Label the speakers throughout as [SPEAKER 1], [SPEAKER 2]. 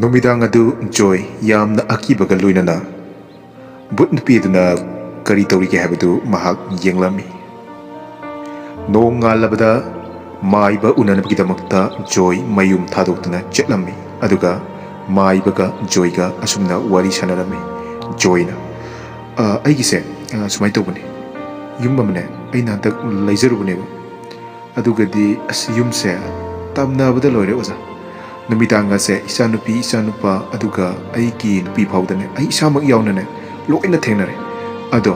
[SPEAKER 1] नुमिदांग अदु जोय यामना अकीबगा लोइनना बुत नुपीदुना करी तौरिगे हाबदु महाक येंगलामी नोंग ngalabada maiba unanabgidamakta joy mayum thadokduna chetlammi aduga maibaga joyga asumna wari sanarami joyna aigise sumai tobani yum amne aina dak laizarubane adugadi as yumse tamnabada loire oza numidanga se isanupi isanupa aduga aigi nupi phawdane ai isamak yawnane loina thengnare ado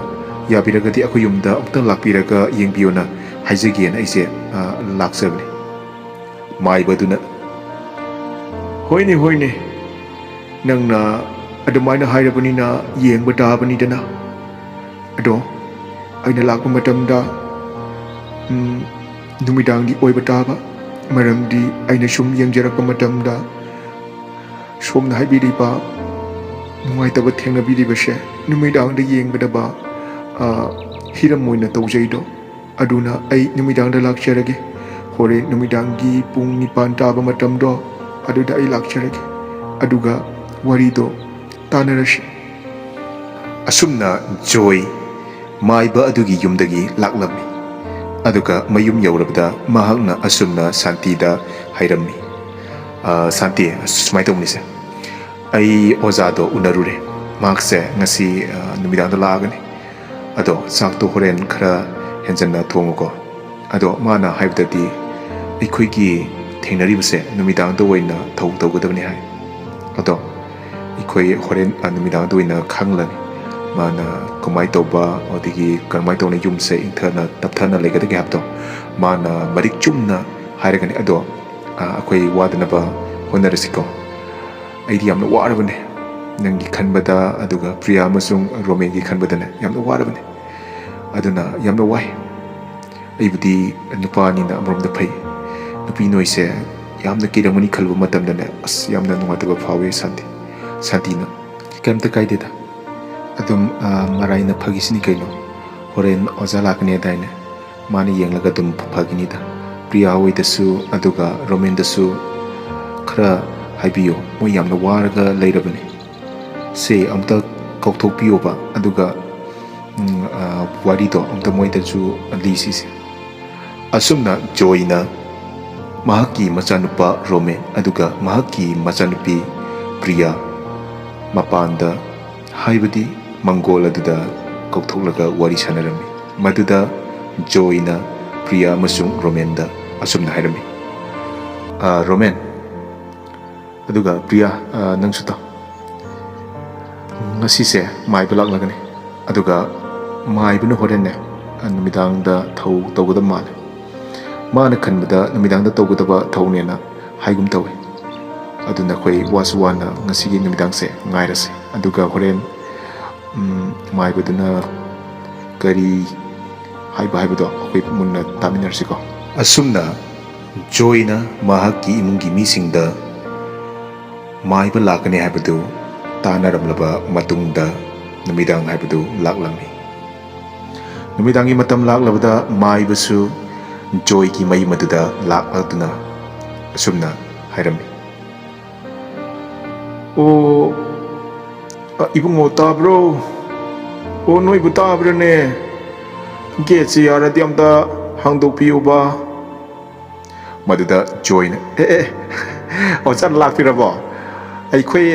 [SPEAKER 1] yabiragadi aku yumda amtang lakpiraga yengbiona haijagien aise laksabne maibaduna hoine hoine nangna adumaina hairabanina yengba dabanidana ado aina lakpa matamda numidangdi oiba taba maramdi aina sum yengjarakpa matamda somna haibiriba nungaitaba thengnabiribase numidangda yengbadaba hiram moina tawjaido aduna ai numidangda lakcharage hore numidangi pung nipan taba matamdo aduda ai lakcharage aduga warido tanarashi asumna joy maiba adugi yumdagi laklami aduga mayum yaurabda mahakna asumna santida hairami santi sumai tawmnise ai ozado unarure makse ngasi numidangda lagani ado sakto horen khara henjanna thonguko ado mana haibdadi ikhoigi thengnaribase numidang do oina thau tawgadabni hai ado ikhoi horen numidang do oina khanglani mana komai tawba odigi karmai tawna yumse ingthana tapthana legadagi habto mana marik chumna hairagani ado akhoi wadanaba honarisiko aidi yamna warabane nangi khanbada aduga priya amasung romengi khanbadana yamna warabane aduna yamna wai aibudi nupani na amromda phai nupi noise yamna kiramani khalbu matamdane as yamna nungataba phawe santina kemta kaideda adum maraina phagisini kaino horen oza lakne daine mani yenglaga dum phagini da priya hoidasu aduga romendasu khara haibiyo mo yamna waraga leirabani se amta kaukthokpiyo ba aduga warido amta moidaju lisisi asumna joyna mahaki machanupa rome aduga mahaki machanupi priya mapanda haibadi mangol aduda kauthoklaga wari sanarami maduda joyna priya masung romenda asumna hairami romen aduga priya nangsuta ngasise maibelak lagani aduga maibuna horenne numidangda thau tawgada male mana khanbada numidangda tawgadaba thaunena haigum tawi aduna khoi waswana ngasigi numidangse ngairase aduga horen maibaduna kari haibado khoi munna taminersiko asumna joyna mahaki imungi misingda maiba lakane haibadu tanaramlaba matungda numidang haibadu laklami numidangi matam laklabada maibasu joy ki mai maduda lakaduna asumna hairami o ibungo tabro o noi butabra ne getse yara diamda hangdok piuba maduda joy ne o chan lakpirabo ai khoi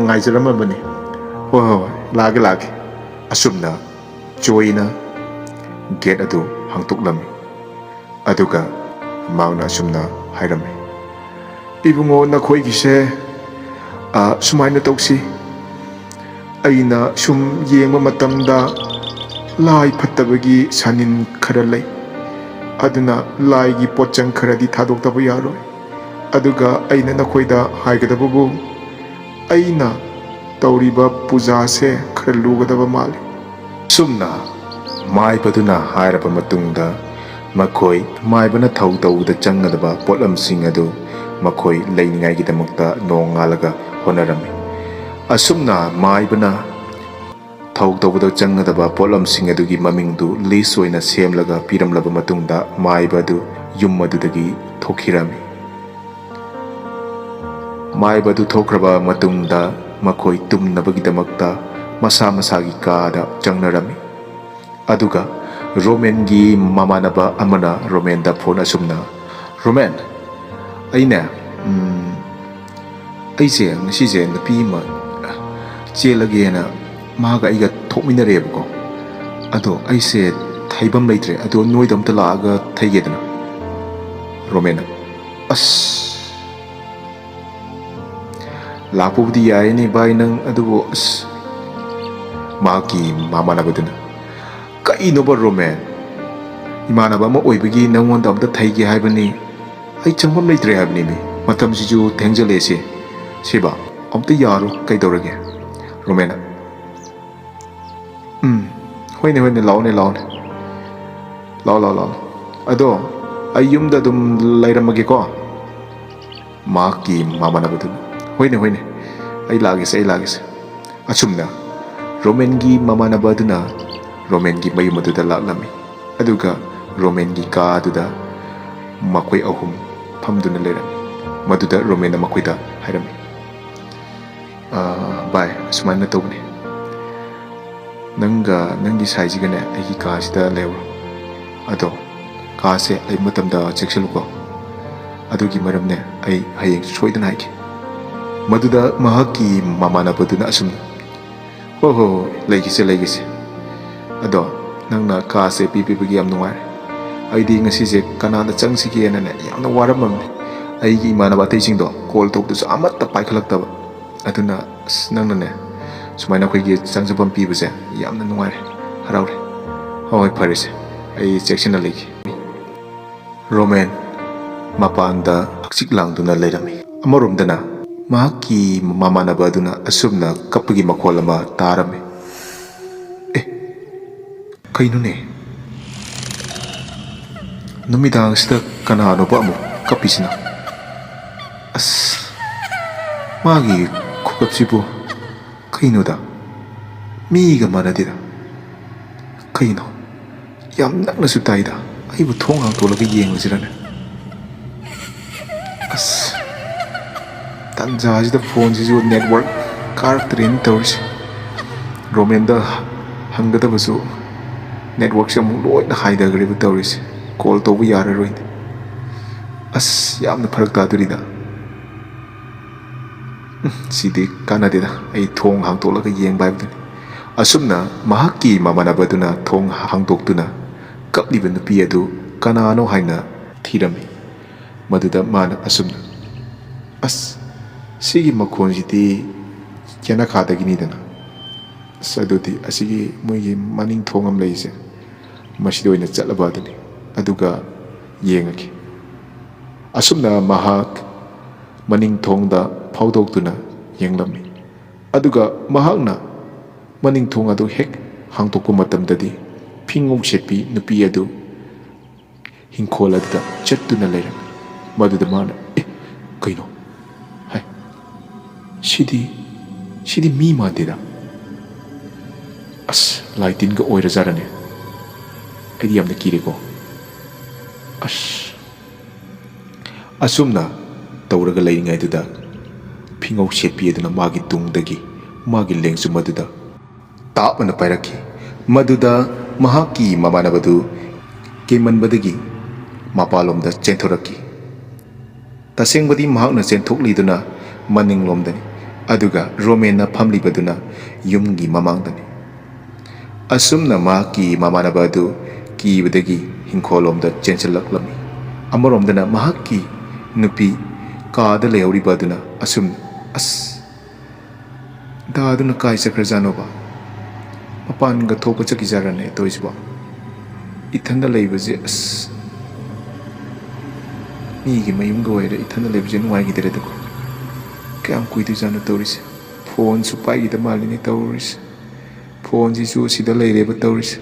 [SPEAKER 1] ngaijaramabani ho lage asumna joy na get adu hangtuklami aduga mauna sumna hairami ibungo na khoi gise sumaina tausi aina sum yengba matamda lai phattabagi sanin khara lei aduna lai gi pochang khara di thadoktabu yaroi aduga aina na khoida haigadabu aina tauriba puja se khara lugadaba mali sumna maibaduna hairaba matungda makhoi maibana thau tawda changadaba potlamsing adu makhoi leiningai gidamakta nongalaga honarami asumna maibana thau tawda changadaba potlamsing adugi mamingdu list oina semlaga piramlaba matungda maibadu yum madudagi thokhirami ꯃꯥꯏꯕꯗꯨ ꯊꯣꯛꯈ꯭ꯔꯕ ꯃꯇꯨꯡꯗ ꯃꯈꯣꯏ ꯇꯨꯝꯅꯕꯒꯤꯗꯃꯛꯇ ꯃꯁꯥ ꯃꯁꯥꯒꯤ ꯀꯥꯗ ꯆꯪꯅꯔꯝꯃꯤ꯫ ꯑꯗꯨꯒ ꯔꯣꯃꯦꯟꯒꯤ ꯃꯃꯥꯟꯅꯕ ꯑꯃꯅ ꯔꯣꯃꯦꯟꯗ phone ꯑꯁꯨꯝꯅ, "Roman, ꯑꯩꯅꯦ ꯑꯩꯁꯦ ꯉꯁꯤꯁꯦ ꯅꯨꯄꯤ ꯑꯃ ꯆꯦꯜꯂꯒꯦꯅ ꯃꯥꯒ ꯑꯩꯒ ꯊꯣꯛꯃꯤꯟꯅꯔꯦꯕꯀꯣ꯫ ꯑꯗꯣ ꯑꯩꯁꯦ ꯊꯩꯐꯝ ꯂꯩꯇ꯭ꯔꯦ, ꯑꯗꯣ ꯅꯣꯏꯗ ꯑꯝꯇ ꯂꯥꯛꯑꯒ ꯊꯩꯒꯦꯗꯅ." ꯔꯣꯃꯦꯟꯅ, "ꯑꯁ ꯂꯥꯛꯄꯕꯨꯗꯤ ꯌꯥꯏꯅꯦ ꯚꯥꯏ ꯅꯪ, ꯑꯗꯨꯕꯨ ꯑꯁ..." ꯃꯍꯥꯛꯀꯤ ꯃꯃꯥꯟꯅꯕꯗꯨꯅ, "ꯀꯩꯅꯣꯕ ꯔꯣꯃꯦꯟ, ꯏꯃꯥꯟꯅꯕ ꯑꯃ ꯑꯣꯏꯕꯒꯤ ꯅꯪꯉꯣꯟꯗ ꯑꯝꯇ ꯊꯩꯒꯦ ꯍꯥꯏꯕꯅꯤ, ꯑꯩ ꯆꯪꯐꯝ ꯂꯩꯇ꯭ꯔꯦ ꯍꯥꯏꯕꯅꯤ, ꯃꯇꯝꯁꯤꯁꯨ ꯊꯦꯡꯖꯜꯂꯛꯑꯦꯁꯦ ꯁꯤꯕ ꯑꯝꯇ ꯌꯥꯔꯣ ꯀꯩꯗꯧꯔꯒꯦ?" ꯔꯣꯃꯦꯟꯅ, "ꯍꯣꯏꯅꯦ ꯍꯣꯏꯅꯦ, ꯂꯥꯛꯑꯣꯅꯦ ꯂꯥꯛꯑꯣꯅꯦ, ꯂꯥꯛꯑꯣ ꯂꯥꯛꯑꯣ ꯂꯥꯛꯑꯣ, ꯑꯗꯣ ꯑꯩ ꯌꯨꯝꯗ ꯑꯗꯨꯝ ꯂꯩꯔꯝꯃꯒꯦꯀꯣ." ꯃꯍꯥꯛꯀꯤ ꯃꯃꯥꯟꯅꯕꯗꯨꯅ, "ꯍꯣꯏꯅꯦ ꯍꯣꯏꯅꯦ, ꯑꯩ ꯂꯥꯛꯑꯒꯦꯁꯦ." ꯑꯁꯨꯝꯅ ꯔꯣꯃꯦꯟꯒꯤ ꯃꯃꯥꯟꯅꯕ ꯑꯗꯨꯅ ꯔꯣꯃꯦꯟꯒꯤ ꯃꯌꯨꯝ ꯑꯗꯨꯗ ꯂꯥꯛꯂꯝꯃꯤ꯫ ꯑꯗꯨꯒ ꯔꯣꯃꯦꯟꯒꯤ ꯀꯥ ꯑꯗꯨꯗ ꯃꯈꯣꯏ ꯑꯍꯨꯝ ꯐꯝꯗꯨꯅ ꯂꯩꯔꯝꯃꯤ꯫ ꯃꯗꯨꯗ ꯔꯣꯃꯦꯟꯅ ꯃꯈꯣꯏꯗ ꯍꯥꯏꯔꯝꯃꯤ, "ꯚꯥꯏ, ꯑꯁꯨꯃꯥꯏꯅ ꯇꯧꯕꯅꯤ, ꯅꯪꯒ ꯅꯪꯒꯤ ꯁꯥꯏꯁꯤꯒꯅꯦ ꯑꯩꯒꯤ ꯀꯥꯁꯤꯗ ꯂꯩꯍꯧꯔꯣ, ꯑꯗꯣ ꯀꯥꯁꯦ ꯂꯩꯕ ꯃꯇꯝꯗ ꯆꯦꯛꯁꯤꯜꯂꯨꯀꯣ, ꯑꯗꯨꯒꯤ ꯃꯔꯝꯅꯦ ꯑꯩ ꯍꯌꯦꯡ ꯁꯣꯏꯗꯅ ꯍꯥꯏꯒꯦ." ꯃꯗꯨꯗ ꯃꯍꯥꯛꯀꯤ ꯃꯃꯥꯟꯅꯕꯗꯨꯅ ꯑꯁꯨꯝꯅ, "ꯍꯣꯏ ꯍꯣꯏ ꯍꯣꯏ, ꯂꯩꯒꯦꯁꯦ, ꯑꯗꯣ ꯅꯪꯅ ꯀꯥꯁꯦ ꯄꯤꯕꯤꯕꯒꯤ ꯌꯥꯝ ꯅꯨꯡꯉꯥꯏꯔꯦ. ꯑꯩꯗꯤ ꯉꯁꯤꯁꯦ ꯀꯅꯥꯗ ꯆꯪꯁꯤꯒꯦꯅꯅꯦ ꯌꯥꯝꯅ ꯋꯥꯔꯝꯃꯕꯅꯤ. ꯑꯩꯒꯤ ꯏꯃꯥꯟꯅꯕ ꯑꯇꯩꯁꯤꯡꯗꯣ ꯀꯣꯜ ꯇꯧꯕꯗꯁꯨ ꯑꯃꯠꯇ ꯄꯥꯏꯈꯠꯂꯛꯇꯕ. ꯑꯗꯨꯅ ꯑꯁ ꯅꯪꯅꯅꯦ ꯁꯨꯃꯥꯏꯅ ꯑꯩꯈꯣꯏꯒꯤ ꯆꯪꯖꯐꯝ ꯄꯤꯕꯁꯦ ꯌꯥꯝꯅ ꯅꯨꯡꯉꯥꯏꯔꯦ, ꯍꯔꯥꯎꯔꯦ. ꯍꯣꯏ ꯐꯔꯦꯁꯦ, ꯑꯩ ꯆꯦꯛꯁꯤꯟꯅ ꯂꯩꯒꯦ." ꯔꯣꯃꯦꯟ ꯃꯄꯥꯟꯗ ꯍꯛꯆꯤꯛ ꯂꯥꯡꯗꯨꯅ ꯂꯩꯔꯝꯃꯤ꯫ ꯑꯃꯔꯣꯝꯗꯅ ꯃꯍꯥꯛꯀꯤ ꯃꯃꯥꯟꯅꯕ ꯑꯗꯨꯅ ꯑꯁꯨꯝꯅ ꯀꯞꯄꯒꯤ ꯃꯈꯣꯜ ꯑꯃ ꯇꯥꯔꯝꯃꯤ꯫ ꯀꯩꯅꯣꯅꯦ, ꯅꯨꯃꯤꯗꯥꯡꯁꯤꯗ ꯀꯅꯥꯅꯣꯕ ꯑꯃꯨꯛ ꯀꯞꯄꯤꯁꯤꯅ? ꯑꯁ ꯃꯥꯒꯤ ꯈꯨꯀꯞꯁꯤꯕꯨ ꯀꯩꯅꯣꯗ, ꯃꯤꯒ ꯃꯥꯟꯅꯗꯦꯗ. ꯀꯩꯅꯣ, ꯌꯥꯝ ꯅꯛꯅꯁꯨ ꯇꯥꯏꯗ. ꯑꯩꯕꯨ ꯊꯣꯡ ꯍꯥꯡꯇꯣꯛꯂꯒ ꯌꯦꯡꯉꯨꯁꯤꯔꯅꯦ? ꯑꯁ ꯇꯟꯖꯥꯁꯤꯗ ꯐꯣꯟꯁꯤꯁꯨ ꯅꯦꯠꯋꯥꯔꯛ ꯀꯥꯔꯛꯇ꯭ꯔꯦꯅ ꯇꯧꯔꯤꯁꯦ. ꯔꯣꯃꯦꯟꯗ ꯍꯪꯒꯗꯕꯁꯨ ꯅꯦꯠꯋꯥꯔꯛꯁꯦ ꯑꯃꯨꯛ ꯂꯣꯏꯅ ꯍꯥꯏꯊꯈ꯭ꯔꯦꯕ ꯇꯧꯔꯤꯁꯦ. ꯀꯣꯜ ꯇꯧꯕ ꯌꯥꯔꯔꯣꯏꯅꯦ. ꯑꯁ ꯌꯥꯝꯅ ꯐꯔꯛ ꯇꯥꯗꯣꯔꯤꯗ. ꯁꯤꯗꯤ ꯀꯥꯟꯅꯗꯦꯗ, ꯑꯩ ꯊꯣꯡ ꯍꯥꯡꯇꯣꯛꯂꯒ ꯌꯦꯡꯕ ꯍꯥꯏꯕꯗꯨꯅꯤ. ꯑꯁꯨꯝꯅ ꯃꯍꯥꯛꯀꯤ ꯃꯃꯥꯟꯅꯕꯗꯨꯅ ꯊꯣꯡ ꯍꯥꯡꯗꯣꯛꯇꯨꯅ ꯀꯞꯂꯤꯕ ꯅꯨꯄꯤ ꯑꯗꯨ ꯀꯅꯥꯅꯣ ꯍꯥꯏꯅ ꯊꯤꯔꯝꯃꯤ꯫ ꯃꯗꯨꯗ ꯃꯥꯅ ꯑꯁꯨꯝꯅ, "ꯑꯁ ꯁꯤꯒꯤ ꯃꯈꯣꯟꯁꯤꯗꯤ ꯌꯦꯅꯈꯥꯗꯒꯤꯅꯤꯗꯅ. ꯑꯁ ꯑꯗꯨꯗꯤ ꯑꯁꯤꯒꯤ ꯃꯣꯏꯒꯤ ꯃꯅꯤꯡ ꯊꯣꯡ ꯑꯃ ꯂꯩꯔꯤꯁꯦ, ꯃꯁꯤꯗ ꯑꯣꯏꯅ ꯆꯠꯂꯕ ꯑꯗꯨꯅꯤ, ꯑꯗꯨꯒ ꯌꯦꯡꯉꯒꯦ." ꯑꯁꯨꯝꯅ ꯃꯍꯥꯛ ꯃꯅꯤꯡ ꯊꯣꯡꯗ ꯐꯥꯎꯗꯣꯛꯇꯨꯅ ꯌꯦꯡꯂꯝꯃꯤ꯫ ꯑꯗꯨꯒ ꯃꯍꯥꯛꯅ ꯃꯅꯤꯡ ꯊꯣꯡ ꯑꯗꯨ ꯍꯦꯛ ꯍꯥꯡꯗꯣꯛꯄ ꯃꯇꯝꯗꯗꯤ ꯐꯤꯉꯧ ꯁꯦꯠꯄꯤ ꯅꯨꯄꯤ ꯑꯗꯨ ꯍꯤꯡꯈꯣꯜ ꯑꯗꯨꯗ ꯆꯠꯇꯨꯅ ꯂꯩꯔꯝꯃꯤ꯫ ꯃꯗꯨꯗ ꯃꯥꯅ, ꯀꯩꯅꯣ, ꯍꯥꯏ, ꯁꯤꯗꯤ ꯃꯤ ꯃꯥꯟꯗꯦꯗ. ꯑꯁ ꯂꯥꯏ-ꯇꯤꯟꯒ ꯑꯣꯏꯔꯖꯥꯠꯔꯅꯦ? ꯑꯩꯗꯤ ꯌꯥꯝꯅ ꯀꯤꯔꯦꯀꯣ. ꯑꯁꯨꯝꯅ ꯇꯧꯔꯒ ꯂꯩꯔꯤꯉꯩꯗꯨꯗ ꯐꯤꯉꯧ ꯁꯦꯠꯄꯤ ꯑꯗꯨꯅ ꯃꯥꯒꯤ ꯇꯨꯡꯗꯒꯤ ꯃꯥꯒꯤ ꯂꯦꯡꯖꯨꯝ ꯑꯗꯨꯗ ꯇꯥꯞꯅ ꯄꯥꯏꯔꯛꯈꯤ꯫ ꯃꯗꯨꯗ ꯃꯍꯥꯛꯀꯤ ꯃꯃꯥꯟꯅꯕꯗꯨ ꯀꯤꯃꯟꯕꯗꯒꯤ ꯃꯄꯥꯟꯂꯣꯝꯗ ꯆꯦꯟꯊꯣꯔꯛꯈꯤ꯫ ꯇꯁꯦꯡꯕꯗꯤ ꯃꯍꯥꯛꯅ ꯆꯦꯟꯊꯣꯛꯂꯤꯗꯨꯅ ꯃꯅꯤꯡꯂꯣꯝꯗꯅꯤ, ꯑꯗꯨꯒ ꯔꯣꯃꯦꯟꯅ ꯐꯝꯂꯤꯕꯗꯨꯅ ꯌꯨꯝꯒꯤ ꯃꯃꯥꯡꯗꯅꯤ꯫ ꯑꯁꯨꯝꯅ ꯃꯍꯥꯛꯀꯤ ꯃꯃꯥꯟꯅꯕ ꯑꯗꯨ ꯀꯤꯕꯗꯒꯤ ꯍꯤꯡꯈꯣꯜꯂꯣꯝꯗ ꯆꯦꯟꯁꯤꯜꯂꯛꯂꯝꯃꯤ꯫ ꯑꯃꯔꯣꯝꯗꯅ ꯃꯍꯥꯛꯀꯤ ꯅꯨꯄꯤ ꯀꯥꯗ ꯂꯩꯍꯧꯔꯤꯕ ꯑꯗꯨꯅ ꯑꯁꯨꯝꯅ, ꯑꯁ ꯗꯥꯗꯨꯅ ꯀꯥꯏ ꯆꯠꯈ꯭ꯔꯖꯥꯠꯅꯣꯕ? ꯃꯄꯥꯟꯒ ꯊꯣꯛꯄ ꯆꯠꯈꯤꯖꯥꯠꯔꯅꯦ ꯇꯧꯔꯤꯁꯤꯕꯣ? ꯏꯊꯟꯗ ꯂꯩꯕꯁꯦ, ꯑꯁ ꯃꯤꯒꯤ ꯃꯌꯨꯝꯒ ꯑꯣꯏꯔꯦ ꯏꯊꯟꯗ ꯂꯩꯕꯁꯦ ꯅꯨꯡꯉꯥꯏꯈꯤꯗ꯭ꯔꯦꯗꯀꯣ. ꯀꯌꯥꯝ ꯀꯨꯏꯗꯣꯏꯖꯥꯠꯅꯣ ꯇꯧꯔꯤꯁꯦ? ꯐꯣꯟꯁꯨ ꯄꯥꯏꯈꯤꯗ ꯃꯥꯜꯂꯤꯅꯦ ꯇꯧꯔꯤꯁꯦ. ꯐꯣꯟꯁꯤꯁꯨ ꯁꯤꯗ ꯂꯩꯔꯦꯕ ꯇꯧꯔꯤꯁꯦ.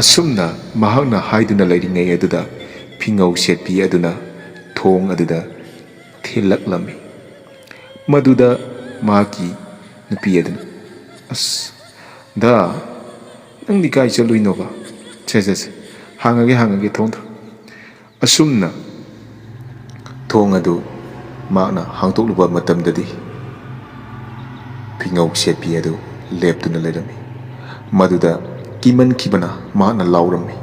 [SPEAKER 1] ꯑꯁꯨꯝꯅ ꯃꯍꯥꯛꯅ ꯍꯥꯏꯗꯨꯅ ꯂꯩꯔꯤꯉꯩ ꯑꯗꯨꯗ ꯐꯤꯉꯧ ꯁꯦꯠꯄꯤ ꯑꯗꯨꯅ ꯊꯣꯡ ꯑꯗꯨꯗ ꯊꯤꯜꯂꯛꯂꯝꯃꯤ꯫ ꯃꯗꯨꯗ ꯃꯍꯥꯛꯀꯤ ꯅꯨꯄꯤ ꯑꯗꯨꯅ, ꯑꯁ ꯗꯥ, ꯅꯪꯗꯤ ꯀꯥꯏ ꯆꯠꯂꯨꯏꯅꯣꯕ? ꯁꯦ ꯍꯥꯡꯉꯒꯦ ꯊꯣꯡꯗꯣ. ꯑꯁꯨꯝꯅ ꯊꯣꯡ ꯑꯗꯨ
[SPEAKER 2] ꯃꯍꯥꯛꯅ ꯍꯥꯡꯗꯣꯛꯂꯨꯕ ꯃꯇꯝꯗꯗꯤ ꯐꯤꯉꯧ ꯁꯦꯠꯄꯤ ꯑꯗꯨ ꯂꯦꯞꯇꯨꯅ ꯂꯩꯔꯝꯃꯤ꯫ ꯃꯗꯨꯗ ꯀꯤꯃꯟꯈꯤꯕꯅ ꯃꯍꯥꯛꯅ ꯂꯥꯎꯔꯝꯃꯤ꯫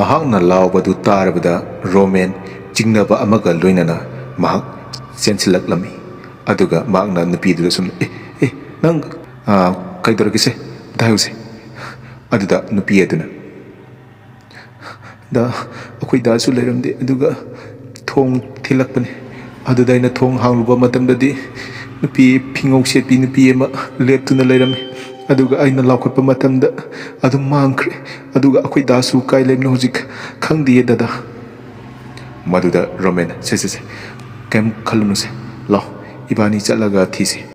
[SPEAKER 2] ꯃꯍꯥꯛꯅ ꯂꯥꯎꯕꯗꯨ ꯇꯥꯔꯕꯗ ꯔꯣꯃꯦꯟ ꯆꯤꯡꯅꯕ ꯑꯃꯒ ꯂꯣꯏꯅꯅ ꯃꯍꯥꯛ ꯆꯦꯟꯁꯤꯜꯂꯛꯂꯝꯃꯤ꯫ ꯑꯗꯨꯒ ꯃꯍꯥꯛꯅ ꯅꯨꯄꯤꯗꯨꯗ ꯁꯨꯝ ꯅꯪ ꯀꯩꯗꯧꯔꯒꯦꯁꯦ ꯑꯝꯇ ꯍꯥꯏꯌꯨꯁꯦ꯫ ꯑꯗꯨꯗ ꯅꯨꯄꯤ ꯑꯗꯨꯅ ꯗꯥ ꯑꯩꯈꯣꯏ ꯗꯥꯁꯨ ꯂꯩꯔꯝꯗꯦ ꯑꯗꯨꯒ ꯊꯣꯡ ꯊꯤꯜꯂꯛꯄꯅꯤ꯫ ꯑꯗꯨꯗ ꯑꯩꯅ ꯊꯣꯡ ꯍꯥꯡꯂꯨꯕ ꯃꯇꯝꯗꯗꯤ ꯅꯨꯄꯤ ꯐꯤꯉꯧ ꯁꯦꯠꯄꯤ ꯅꯨꯄꯤ ꯑꯃ ꯂꯦꯞꯇꯨꯅ ꯂꯩꯔꯝꯃꯤ꯫ ꯑꯗꯨꯒ ꯑꯩꯅ ꯂꯥꯎꯈꯠꯄ ꯃꯇꯝꯗ ꯑꯗꯨꯝ ꯃꯥꯡꯈ꯭ꯔꯦ꯫ ꯑꯗꯨꯒ ꯑꯩꯈꯣꯏ ꯗꯥꯁꯨ ꯀꯥꯏ ꯂꯩꯕꯅꯣ ꯍꯧꯖꯤꯛ ꯈꯪꯗꯤꯌꯦ ꯗꯗꯥ꯫ ꯃꯗꯨꯗ ꯔꯣꯃꯦꯟ ꯁꯦ ꯀꯩꯝ ꯈꯜꯂꯨꯅꯨꯁꯦ ꯂꯥꯎ ꯏꯕꯥꯅꯤ ꯆꯠꯂꯒ ꯊꯤꯁꯤ